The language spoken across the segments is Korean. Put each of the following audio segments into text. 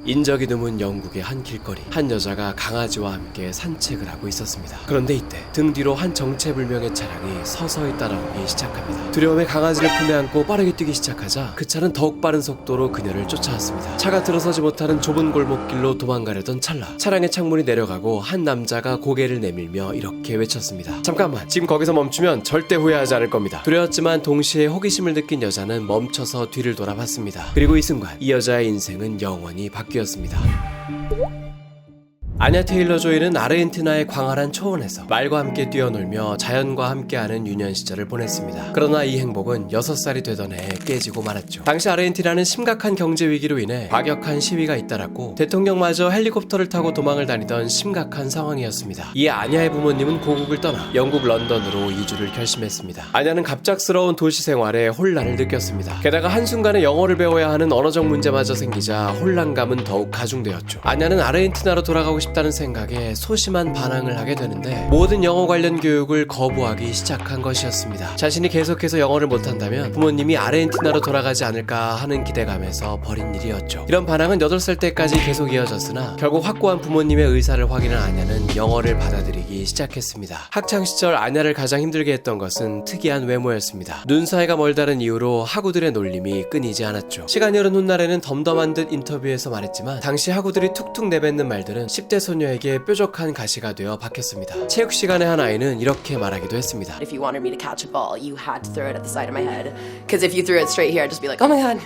인적이 드문 영국의 한 길거리, 한 여자가 강아지와 함께 산책을 하고 있었습니다. 그런데 이때 등 뒤로 한 정체불명의 차량이 서서히 따라오기 시작합니다. 두려움에 강아지를 품에 안고 빠르게 뛰기 시작하자 그 차는 더욱 빠른 속도로 그녀를 쫓아왔습니다. 차가 들어서지 못하는 좁은 골목길로 도망가려던 찰나, 차량의 창문이 내려가고 한 남자가 고개를 내밀며 이렇게 외쳤습니다. 잠깐만, 지금 거기서 멈추면 절대 후회하지 않을 겁니다. 두려웠지만 동시에 호기심을 느낀 여자는 멈춰서 뒤를 돌아봤습니다. 그리고 이 순간 이 여자의 인생은 영원히 바뀌었습니다. 아냐 테일러 조이는 아르헨티나의 광활한 초원에서 말과 함께 뛰어놀며 자연과 함께하는 유년 시절을 보냈습니다. 그러나 이 행복은 6살이 되던 해에 깨지고 말았죠. 당시 아르헨티나는 심각한 경제 위기로 인해 과격한 시위가 잇따랐고 대통령마저 헬리콥터를 타고 도망을 다니던 심각한 상황이었습니다. 이에 아냐의 부모님은 고국을 떠나 영국 런던으로 이주를 결심했습니다. 아냐는 갑작스러운 도시 생활에 혼란을 느꼈습니다. 게다가 한순간에 영어를 배워야 하는 언어적 문제마저 생기자 혼란감은 더욱 가중되었죠. 아냐는 아르헨티나로 돌아가고 싶다는 생각에 소심한 반항을 하게 되는데 모든 영어 관련 교육을 거부하기 시작한 것이었습니다. 자신이 계속해서 영어를 못한다면 부모님이 아르헨티나로 돌아가지 않을까 하는 기대감에서 벌인 일이었죠. 이런 반항은 8살 때까지 계속 이어졌으나 결국 확고한 부모님의 의사를 확인한 아냐는 영어를 받아들이기 시작했습니다. 학창시절 아냐를 가장 힘들게 했던 것은 특이한 외모였습니다. 눈 사이가 멀다는 이유로 하구들의 놀림이 끊이지 않았죠. 시간이 흐른 훗날에는 덤덤한 듯 인터뷰에서 말했지만 당시 하구들이 툭툭 내뱉는 말들은 10대 소녀에게 뾰족한 가시가 되어 박혔습니다. 체육 시간에 한 아이는 이렇게 말하기도 했습니다. If you wanted me to catch a ball, you had to throw it at the side of my head. Because if you threw it straight here, I'd just be like, oh my god,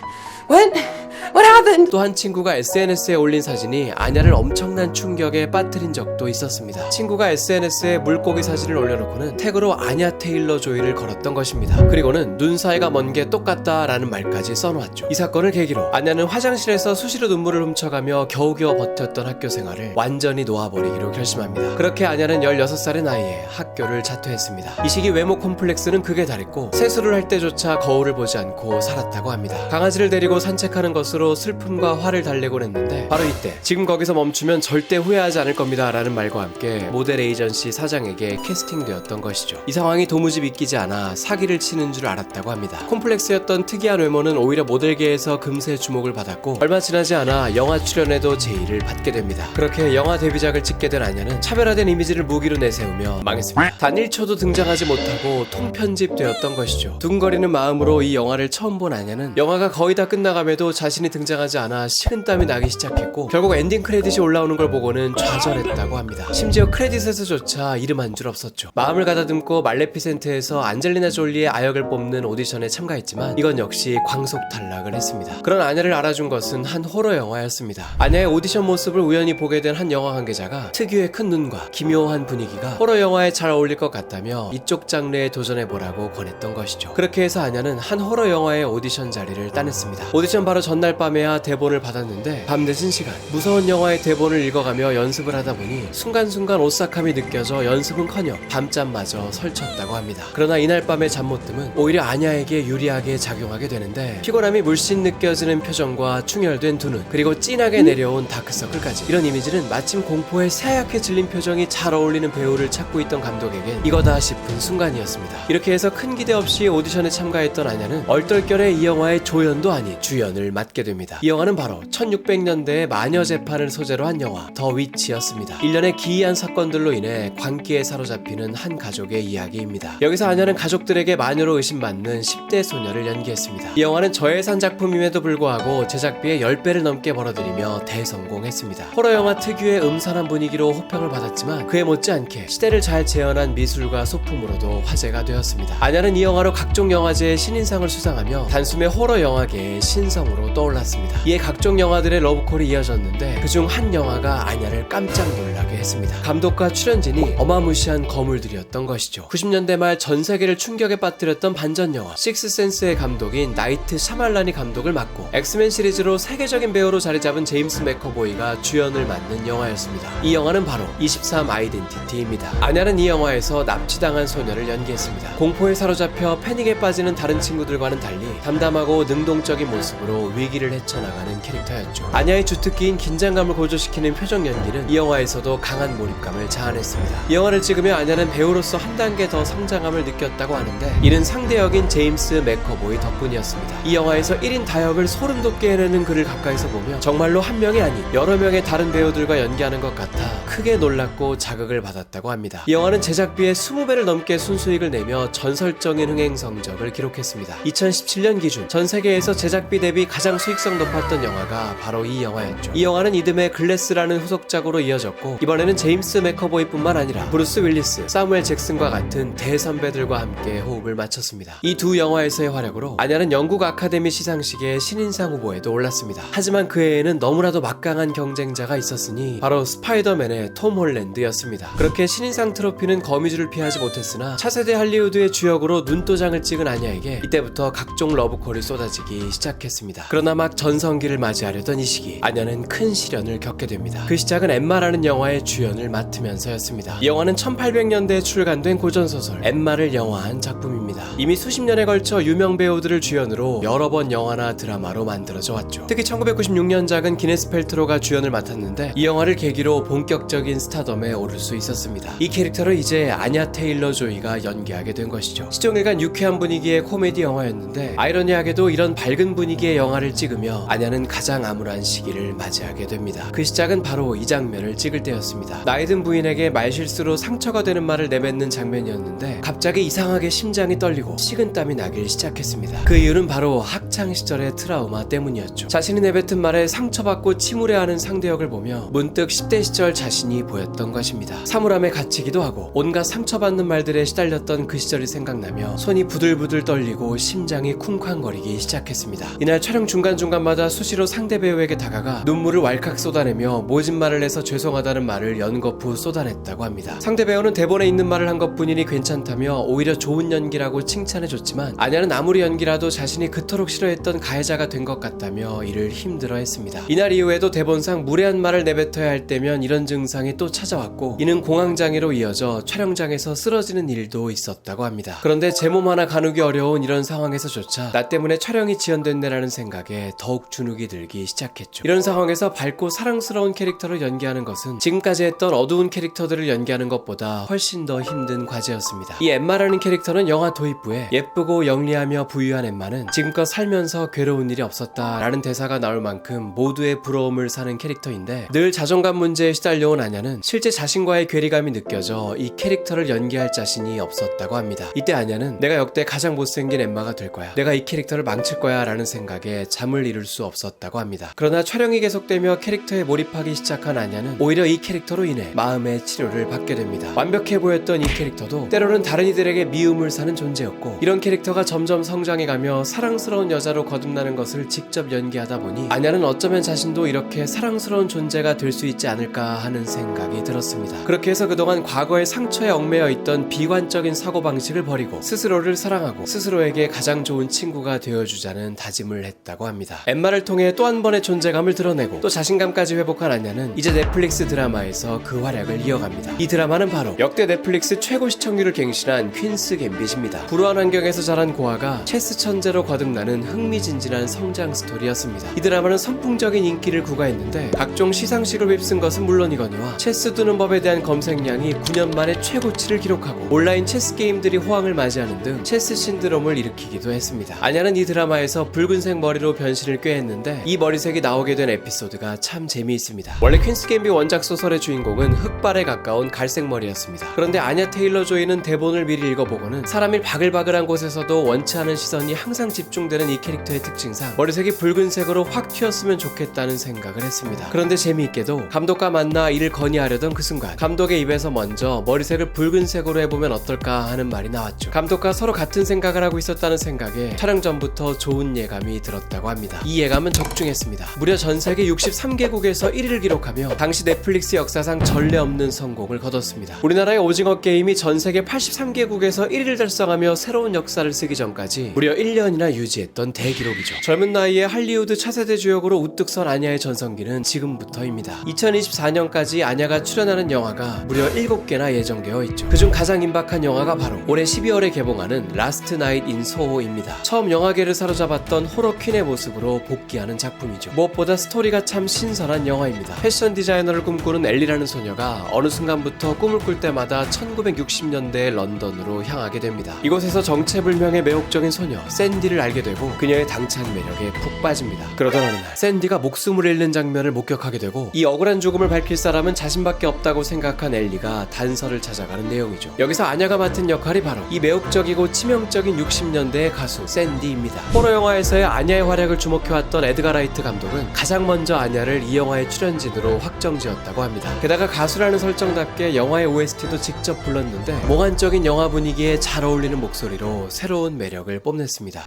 what happened? 또 한 친구가 SNS에 올린 사진이 아냐를 엄청난 충격에 빠뜨린 적도 있었습니다. 친구가 SNS에 물고기 사진을 올려놓고는 태그로 아냐 테일러 조이를 걸었던 것입니다. 그리고는 눈 사이가 먼 게 똑같다 라는 말까지 써놓았죠. 이 사건을 계기로 아냐는 화장실에서 수시로 눈물을 훔쳐가며 겨우겨우 버텼던 학교 생활을 완전히 놓아버리기로 결심합니다. 그렇게 아냐는 16살의 나이에 학교를 자퇴했습니다. 이 시기 외모 콤플렉스는 극에 달했고 세수를 할 때조차 거울을 보지 않고 살았다고 합니다. 강아지를 데리고 산책하는 것으로 슬픔과 화를 달래곤 했는데 바로 이때 지금 거기서 멈추면 절대 후회하지 않을 겁니다 라는 말과 함께 모델 에이전시 사장에게 캐스팅되었던 것이죠. 이 상황이 도무지 믿기지 않아 사기를 치는 줄 알았다고 합니다. 콤플렉스였던 특이한 외모는 오히려 모델계에서 금세 주목을 받았고 얼마 지나지 않아 영화 출연에도 제의를 받게 됩니다. 그렇게 영화 데뷔작을 찍게 된 아냐는 차별화된 이미지를 무기로 내세우며 망했습니다. 단 1초도 등장하지 못하고 통편집되었던 것이죠. 두근거리는 마음으로 이 영화를 처음 본 아냐는 영화가 거의 다 끝나감에도 자신이 등장하지 않아 식은땀이 나기 시작했고 결국 엔딩 크레딧이 올라오는 걸 보고는 좌절했다고 합니다. 심지어 크레딧에서조차 이름 한 줄 없었죠. 마음을 가다듬고 말레피센트에서 안젤리나 졸리의 아역을 뽑는 오디션에 참가했지만 이건 역시 광속 탈락을 했습니다. 그런 아냐를 알아준 것은 한 호러 영화였습니다. 아냐의 오디션 모습을 우연히 보게 된 한 영화 관계자가 특유의 큰 눈과 기묘한 분위기가 호러 영화에 잘 어울릴 것 같다며 이쪽 장르에 도전해보라고 권했던 것이죠. 그렇게 해서 아냐는 한 호러 영화의 오디션 자리를 따냈습니다. 오디션 바로 전날 밤에야 대본을 받았는데 밤 늦은 시간 무서운 영화의 대본을 읽어가며 연습을 하다 보니 순간순간 오싹함이 느껴져 연습은커녕 밤잠마저 설쳤다고 합니다. 그러나 이날 밤의 잠 못 듦은 오히려 아냐에게 유리하게 작용하게 되는데 피곤함이 물씬 느껴지는 표정과 충혈된 두 눈 그리고 진하게 내려온 다크서클까지 이런 이미지는 마침 공포에 새하얗게 질린 표정이 잘 어울리는 배우를 찾고 있던 감독에겐 이거다 싶은 순간이었습니다. 이렇게 해서 큰 기대 없이 오디션에 참가했던 아냐는 얼떨결에 이 영화의 조연도 아닌 주연을 맡게 됩니다. 이 영화는 바로 1600년대의 마녀 재판을 소재로 한 영화 더 위치였습니다. 일련의 기이한 사건들로 인해 광기에 사로잡히는 한 가족의 이야기입니다. 여기서 아냐는 가족들에게 마녀로 의심받는 10대 소녀를 연기했습니다. 이 영화는 저예산 작품임에도 불구하고 제작비의 10배를 넘게 벌어들이며 대성공했습니다. 호러 영화 특유의 음산한 분위기로 호평을 받았지만 그에 못지않게 시대를 잘 재현한 미술과 소품으로도 화제가 되었습니다. 아냐는 이 영화로 각종 영화제의 신인상을 수상하며 단숨에 호러 영화계의 신성으로 떠올랐습니다. 이에 각종 영화들의 러브콜이 이어졌는데 그중 한 영화가 아냐를 깜짝 놀라게 했습니다. 감독과 출연진이 어마무시한 거물들이었던 것이죠. 90년대 말 전 세계를 충격에 빠뜨렸던 반전 영화 식스센스의 감독인 나이트 샤말란이 감독을 맡고 엑스맨 시리즈로 세계적인 배우로 자리잡은 제임스 맥커보이가 주연을 맡는 영화였습니다. 이 영화는 바로 23 아이덴티티입니다. 아냐는 이 영화에서 납치당한 소녀를 연기했습니다. 공포에 사로잡혀 패닉에 빠지는 다른 친구들과는 달리 담담하고 능동적인 모습 모습으로 위기를 헤쳐나가는 캐릭터였죠. 아냐의 주특기인 긴장감을 고조시키는 표정 연기는 이 영화에서도 강한 몰입감을 자아냈습니다. 이 영화를 찍으며 아냐는 배우로서 한 단계 더 성장함을 느꼈다고 하는데 이는 상대 역인 제임스 맥커보이 덕분이었습니다. 이 영화에서 1인 다역을 소름 돋게 해내는 그를 가까이서 보며 정말로 한 명이 아닌 여러 명의 다른 배우들과 연기하는 것 같아 크게 놀랐고 자극을 받았다고 합니다. 이 영화는 제작비의 20배를 넘게 순수익을 내며 전설적인 흥행 성적을 기록했습니다. 2017년 기준 전 세계에서 제작비 대비 가장 수익성 높았던 영화가 바로 이 영화였죠. 이 영화는 이듬해 글래스라는 후속작으로 이어졌고 이번에는 제임스 맥커보이뿐만 아니라 브루스 윌리스, 사무엘 잭슨과 같은 대선배들과 함께 호흡을 맞췄습니다. 이 두 영화에서의 활약으로 아냐는 영국 아카데미 시상식의 신인상 후보에도 올랐습니다. 하지만 그 해에는 너무나도 막강한 경쟁자가 있었으니 바로 스파이더맨의 톰 홀랜드였습니다. 그렇게 신인상 트로피는 거미줄을 피하지 못했으나 차세대 할리우드의 주역으로 눈도장을 찍은 아냐에게 이때부터 각종 러브콜이 쏟아지기 시작했습니다. 그러나 막 전성기를 맞이하려던 이 시기 아냐는 큰 시련을 겪게 됩니다. 그 시작은 엠마라는 영화의 주연을 맡으면서였습니다. 이 영화는 1800년대에 출간된 고전소설 엠마를 영화한 작품입니다. 이미 수십 년에 걸쳐 유명 배우들을 주연으로 여러 번 영화나 드라마로 만들어져 왔죠. 특히 1996년작은 기네스 펠트로가 주연을 맡았는데 이 영화를 계기로 본격적인 스타덤에 오를 수 있었습니다. 이 캐릭터를 이제 아냐 테일러 조이가 연기하게 된 것이죠. 시종일관 유쾌한 분위기의 코미디 영화였는데 아이러니하게도 이런 밝은 분위기의 영화를 찍으며 아냐는 가장 암울한 시기를 맞이하게 됩니다. 그 시작은 바로 이 장면을 찍을 때였습니다. 나이든 부인에게 말실수로 상처가 되는 말을 내뱉는 장면이었는데 갑자기 이상하게 심장이 떨리고 식은땀이 나길 시작했습니다. 그 이유는 바로 학창시절의 트라우마 때문이었죠. 자신이 내뱉은 말에 상처받고 침울해하는 상대역을 보며 문득 10대 시절 자신이 보였던 것입니다. 사물함에 갇히기도 하고 온갖 상처받는 말들에 시달렸던 그 시절이 생각나며 손이 부들부들 떨리고 심장이 쿵쾅거리기 시작했습니다. 이날 촬영 중간중간마다 수시로 상대 배우에게 다가가 눈물을 왈칵 쏟아내며 모진 말을 해서 죄송하다는 말을 연거푸 쏟아냈다고 합니다. 상대 배우는 대본에 있는 말을 한 것뿐이니 괜찮다며 오히려 좋은 연기라고 칭찬해줬지만 아냐는 아무리 연기라도 자신이 그토록 싫어했던 가해자가 된 것 같다며 이를 힘들어했습니다. 이날 이후에도 대본상 무례한 말을 내뱉어야 할 때면 이런 증상이 또 찾아왔고 이는 공황장애로 이어져 촬영장에서 쓰러지는 일도 있었다고 합니다. 그런데 제 몸 하나 가누기 어려운 이런 상황에서조차 나 때문에 촬영이 지연됐네라는 생각에 더욱 주눅이 들기 시작했죠. 이런 상황에서 밝고 사랑스러운 캐릭터를 연기하는 것은 지금까지 했던 어두운 캐릭터들을 연기하는 것보다 훨씬 더 힘든 과제였습니다. 이 엠마라는 캐릭터는 영화 도입부에 예쁘고 영리하며 부유한 엠마는 지금껏 살면서 괴로운 일이 없었다라는 대사가 나올 만큼 모두의 부러움을 사는 캐릭터인데 늘 자존감 문제에 시달려온 아냐는 실제 자신과의 괴리감이 느껴져 이 캐릭터를 연기할 자신이 없었다고 합니다. 이때 아냐는 내가 역대 가장 못생긴 엠마가 될 거야. 내가 이 캐릭터를 망칠 거야 라는 생각에 잠을 이룰 수 없었다고 합니다. 그러나 촬영이 계속되며 캐릭터에 몰입하기 시작한 아냐는 오히려 이 캐릭터로 인해 마음의 치료를 받게 됩니다. 완벽해 보였던 이 캐릭터도 때로는 다른 이들에게 미움을 사는 존재였고 이런 캐릭터가 점점 성장해가며 사랑스러운 여자로 거듭나는 것을 직접 연기하다 보니 아냐는 어쩌면 자신도 이렇게 사랑스러운 존재가 될 수 있지 않을까 하는 생각이 들었습니다. 그렇게 해서 그동안 과거의 상처에 얽매여 있던 비관적인 사고방식을 버리고 스스로를 사랑하고 스스로에게 가장 좋은 친구가 되어주자는 다짐을 했다고 합니다. 엠마를 통해 또 한 번의 존재감을 드러내고 또 자신감까지 회복한 아냐는 이제 넷플릭스 드라마에서 그 활약을 이어갑니다. 이 드라마는 바로 역대 넷플릭스 최고 시청률을 갱신한 퀸스 갬빗입니다. 불우한 환경에서 자란 고아가 체스 천재로 거듭나는 흥미진진한 성장 스토리였습니다. 이 드라마는 선풍적인 인기를 구가했는데 각종 시상식을 휩쓴 것은 물론이거니와 체스 두는 법에 대한 검색량이 9년 만에 최고치를 기록하고 온라인 체스 게임들이 호황을 맞이하는 등 체스 신드롬을 일으키기도 했습니다. 아냐는 이 드라마에서 붉은색 머리로 변신을 꾀했는데 이 머리색이 나오게 된 에피소드가 참 재미있습니다. 원래 퀸스 갬빗 원작 소설의 주인공은 흑발에 가까운 갈색 머리였습니다. 그런데 아냐 테일러 조이는 대본을 미리 읽어보고는 사람이 바글바글한 곳에서도 원치 않은 시선이 항상 집중되는 이 캐릭터의 특징상 머리색이 붉은색으로 확 튀었으면 좋겠다는 생각을 했습니다. 그런데 재미있게도 감독과 만나 이를 건의하려던 그 순간 감독의 입에서 먼저 머리색을 붉은색으로 해보면 어떨까 하는 말이 나왔죠. 감독과 서로 같은 생각을 하고 있었다는 생각에 촬영 전부터 좋은 예감이 들었다고 합니다. 이 예감은 적중했습니다. 무려 전 세계 63개국에서 1위를 기록하며 당시 넷플릭스 역사상 전례 없는 성공을 거뒀습니다. 우리나라의 오징어 게임이 전 세계 83개국에서 1위를 달성하며 새로운 역사를 쓰기 전까지 무려 1년이나 유지했던 대기록이죠. 젊은 나이에 할리우드 차세대 주역으로 우뚝 선 아냐의 전성기는 지금부터입니다. 2024년까지 아냐가 출연하는 영화가 무려 7개나 예정되어 있죠. 그중 가장 임박한 영화가 바로 올해 12월에 개봉하는 라스트 나잇 인 소호입니다. 처음 영화계를 사로잡았던 호러퀸의 모습으로 복귀하는 작품이죠. 무엇보다 스토리가 참 신선한 영화입니다. 패션 디자이너를 꿈꾸는 엘리라는 소녀가 어느 순간부터 꿈을 꿀 때마다 1960년대의 런던으로 향하게 됩니다. 이곳에서 정체불명의 매혹적인 소녀 샌디를 알게 되고 그녀의 당찬 매력에 푹 빠집니다. 그러던 어느 날 샌디가 목숨을 잃는 장면을 목격하게 되고 이 억울한 죽음을 밝힐 사람은 자신밖에 없다고 생각한 엘리가 단서를 찾아가는 내용이죠. 여기서 아냐가 맡은 역할이 바로 이 매혹적이고 치명적인 60년대의 가수 샌디입니다. 호러 영화에서의 아냐의 활약을 주목해왔던 에드가 라이트 감독은 가장 먼저 아냐를 이 영화의 출연진으로 확정지었다고 합니다. 게다가 가수라는 설정답게 영화의 OST도 직접 불렀는데 몽환적인 영화 분위기에 잘 어울리는 목소리로 새로운 매력을 뽐냈습니다.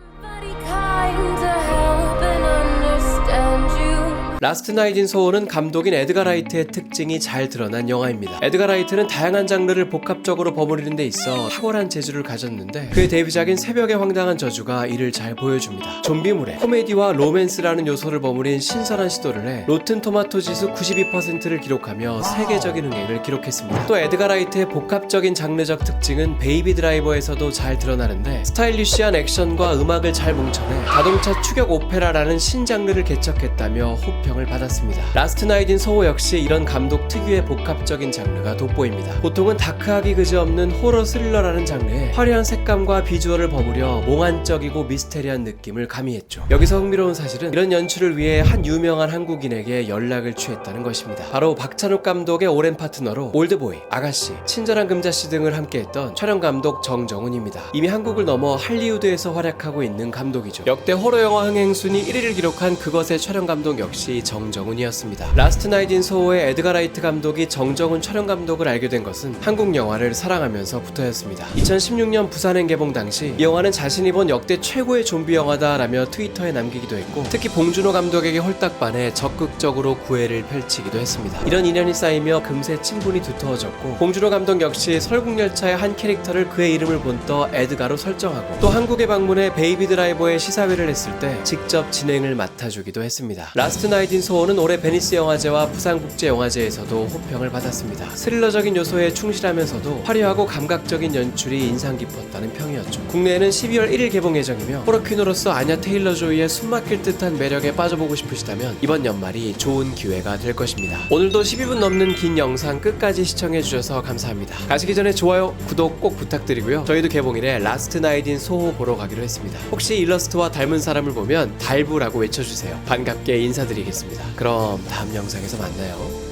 라스트 나잇 인 소호는 감독인 에드가 라이트의 특징이 잘 드러난 영화입니다. 에드가 라이트는 다양한 장르를 복합적으로 버무리는 데 있어 탁월한 재주를 가졌는데 그의 데뷔작인 새벽의 황당한 저주가 이를 잘 보여줍니다. 좀비물에 코미디와 로맨스라는 요소를 버무린 신선한 시도를 해 로튼 토마토 지수 92%를 기록하며 세계적인 흥행을 기록했습니다. 또 에드가 라이트의 복합적인 장르적 특징은 베이비 드라이버에서도 잘 드러나는데 스타일리시한 액션과 음악을 잘 뭉쳐내 자동차 추격 오페라라는 신장르를 개척했다며 호평을 받았습니다. 라스트 나잇 인 소호 역시 이런 감독 특유의 복합적인 장르가 돋보입니다. 보통은 다크하기 그지없는 호러 스릴러라는 장르에 화려한 색감과 비주얼을 버무려 몽환적이고 미스테리한 느낌을 가미했죠. 여기서 흥미로운 사실은 이런 연출을 위해 한 유명한 한국인에게 연락을 취했다는 것입니다. 바로 박찬욱 감독의 오랜 파트너로 올드보이, 아가씨, 친절한 금자씨 등을 함께했던 촬영감독 정정훈입니다. 이미 한국을 넘어 할리우드에서 활약하고 있는 감독이죠. 역대 호러 영화 흥행 순위 1위를 기록한 그것의 촬영감독 역시 정정훈이었습니다. 라스트 나잇 인 소호의 에드가 라이트 감독이 정정훈 촬영감독을 알게 된 것은 한국 영화를 사랑하면서부터였습니다. 2016년 부산행 개봉 당시 이 영화는 자신이 본 역대 최고의 좀비 영화다라며 트위터에 남기기도 했고 특히 봉준호 감독에게 홀딱 반해 적극적으로 구애를 펼치기도 했습니다. 이런 인연이 쌓이며 금세 친분이 두터워졌고 봉준호 감독 역시 설국열차의 한 캐릭터를 그의 이름을 본떠 에드가로 설정하고 또 한국에 방문해 베이비 드라이버의 시사회를 했을 때 직접 진행을 맡아주기도 했습니다. 라스트 나잇 인 소호는 올해 베니스 영화제와 부산국제영화제에서도 호평을 받았습니다. 스릴러적인 요소에 충실하면서도 화려하고 감각적인 연출이 인상 깊었다는 평이었죠. 국내에는 12월 1일 개봉 예정이며 호러퀸으로서 아냐 테일러 조이의 숨막힐 듯한 매력에 빠져보고 싶으시다면 이번 연말이 좋은 기회가 될 것입니다. 오늘도 12분 넘는 긴 영상 끝까지 시청해주셔서 감사합니다. 가시기 전에 좋아요, 구독 꼭 부탁드리고요. 저희도 개봉일에 라스트 나잇 인 소호 보러 가기로 했습니다. 혹시 일러스트와 닮은 사람을 보면 달부라고 외쳐주세요. 반갑게 인사드리겠습니다. 그럼 다음 영상에서 만나요.